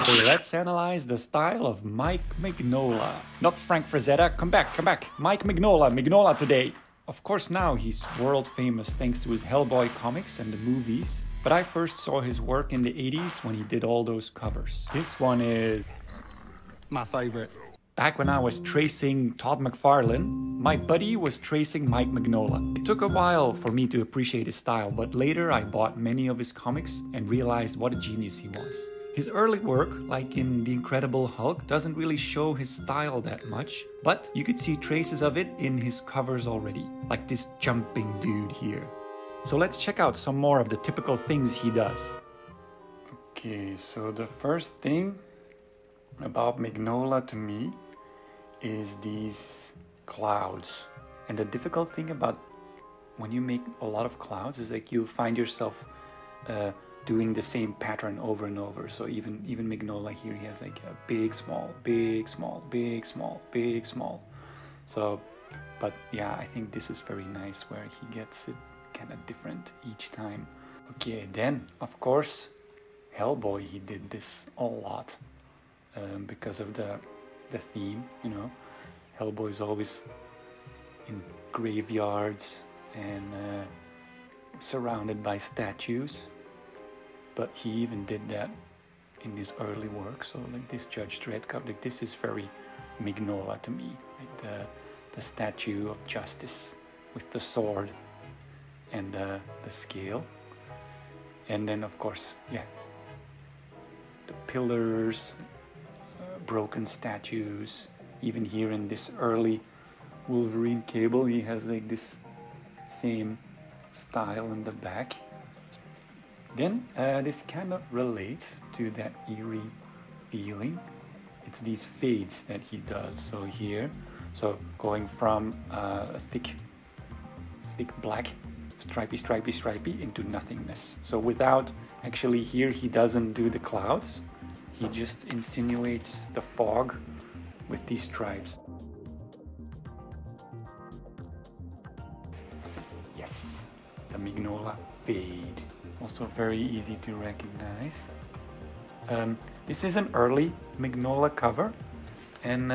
Okay, let's analyze the style of Mike Mignola. Not Frank Frazetta, come back. Mike Mignola today. Of course now he's world famous thanks to his Hellboy comics and the movies. But I first saw his work in the 80s when he did all those covers. This one is my favorite. Back when I was tracing Todd McFarlane, my buddy was tracing Mike Mignola. It took a while for me to appreciate his style, but later I bought many of his comics and realized what a genius he was. His early work, like in The Incredible Hulk, doesn't really show his style that much, but you could see traces of it in his covers already, like this jumping dude here. So let's check out some more of the typical things he does. Okay, so the first thing about Mignola to me is these clouds. And the difficult thing about when you make a lot of clouds is like you find yourself doing the same pattern over and over. So even Mignola here, he has like a big, small, big, small, big, small, big, small. So, but yeah, I think this is very nice where he gets it kind of different each time. Okay, then of course Hellboy, he did this a lot because of the theme, you know. Hellboy is always in graveyards and surrounded by statues. But he even did that in his early work. So like this Judge Dredd cup, like this is very Mignola to me. Like the statue of justice with the sword and the scale. And then of course, yeah, the pillars, broken statues. Even here in this early Wolverine cable, he has like this same style in the back. Then this kind of relates to that eerie feeling. It's these fades that he does. So here, so going from a thick black, stripy into nothingness. So without actually here, he doesn't do the clouds. He just insinuates the fog with these stripes. Yes, the Mignola fade. Also very easy to recognize. This is an early Mignola cover, and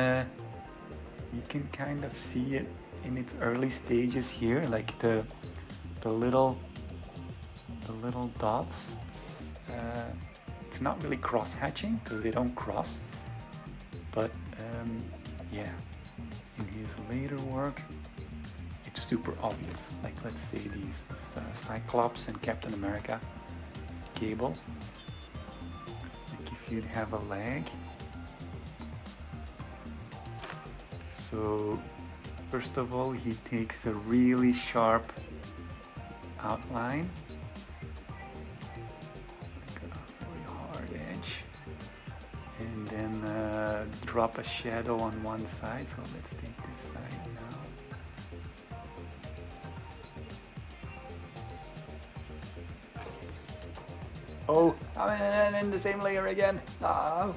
you can kind of see it in its early stages here, like the little dots. It's not really cross-hatching because they don't cross, but yeah, in his later work it's super obvious. Like let's say these Cyclops and Captain America cable. Like if you'd have a leg. So first of all, he takes a really sharp outline, like a really hard edge, and then drop a shadow on one side. So let's take this side now. Oh, I'm in the same layer again. Oh.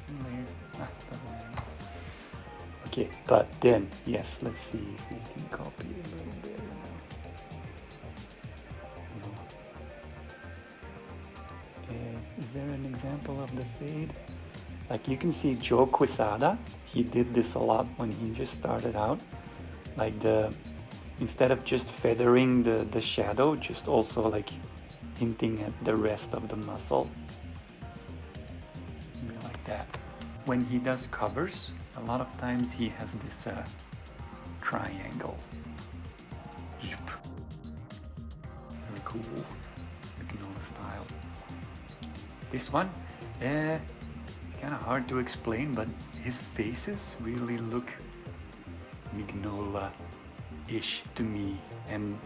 Doesn't matter. Okay, but then, yes, let's see if we can copy it a little better now. Is there an example of the fade? Like you can see Joe Quesada, he did this a lot when he just started out. Like instead of just feathering the shadow, just also like hinting at the rest of the muscle. Maybe like that. When he does covers, a lot of times he has this triangle. Very cool, Mignola style. This one, it's kind of hard to explain, but his faces really look Mignola-ish to me, and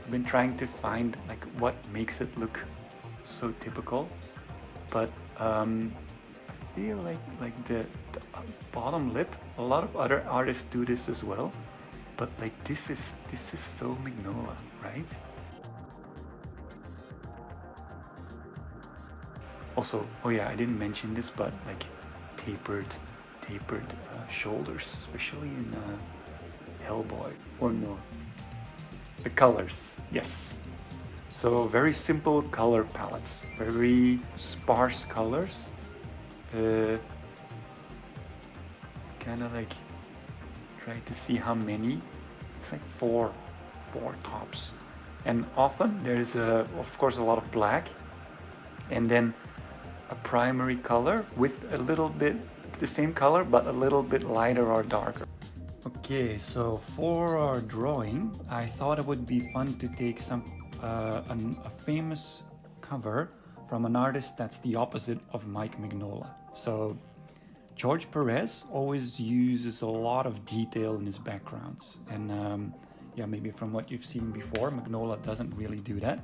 I've been trying to find like what makes it look so typical, but I feel like the bottom lip, a lot of other artists do this as well, but like this is so Mignola, right? Also, oh yeah, I didn't mention this, but like tapered shoulders, especially in Hellboy, or no, the colors, yes. So very simple color palettes, very sparse colors. Kind of like try to see how many. It's like four tops, and often there's of course a lot of black, and then a primary color with a little bit the same color but a little bit lighter or darker. Okay, so for our drawing, I thought it would be fun to take a famous cover from an artist that's the opposite of Mike Mignola. So George Perez always uses a lot of detail in his backgrounds, and yeah, maybe from what you've seen before, Mignola doesn't really do that.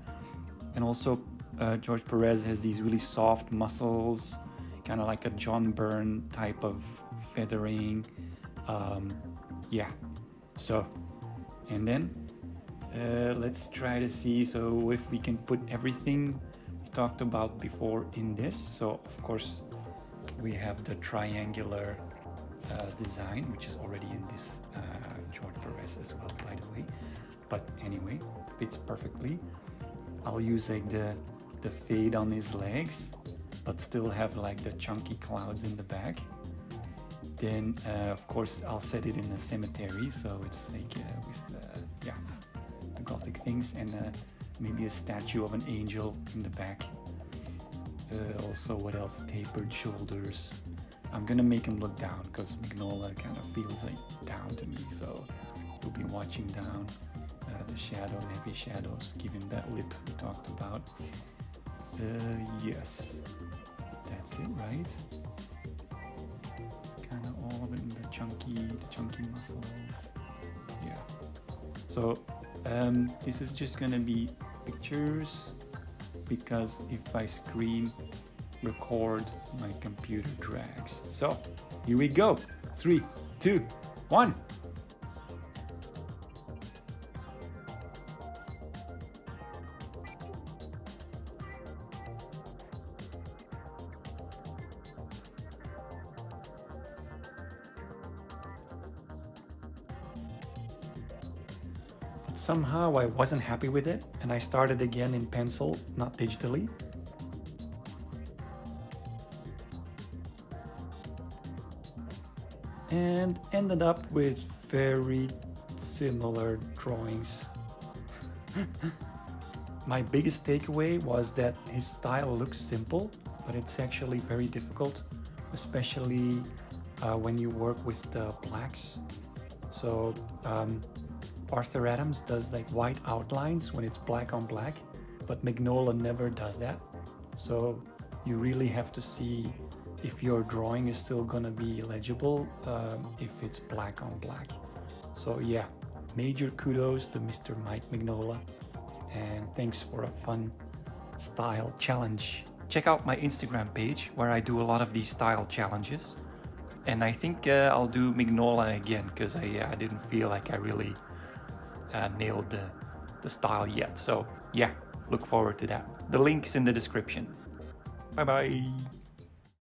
And also George Perez has these really soft muscles, kind of like a John Byrne type of feathering. Yeah, so, and then let's try to see so if we can put everything we talked about before in this. So of course we have the triangular design, which is already in this George Perez as well, by the way, but anyway, fits perfectly. I'll use like the fade on his legs, but still have like the chunky clouds in the back. Then of course I'll set it in a cemetery, so it's like with yeah, the Gothic things, and maybe a statue of an angel in the back. Also, what else? Tapered shoulders. I'm gonna make him look down because Mignola kind of feels like down to me, so we'll be watching down. The shadow, heavy shadows, give him that lip we talked about. Yes, that's it, right? Kind of all of it in the chunky muscles. Yeah. So this is just gonna be pictures, because if I screen record, my computer drags. So here we go. 3, 2, 1. Somehow I wasn't happy with it, and I started again in pencil, not digitally. And ended up with very similar drawings. My biggest takeaway was that his style looks simple, but it's actually very difficult, especially when you work with the blacks. So Arthur Adams does like white outlines when it's black on black, but Mignola never does that. So you really have to see if your drawing is still gonna be legible if it's black on black. So yeah, major kudos to Mr. Mike Mignola, and thanks for a fun style challenge. Check out my Instagram page where I do a lot of these style challenges, and I think I'll do Mignola again because I didn't feel like I really nailed the style yet. So yeah, look forward to that. The link is in the description. Bye bye.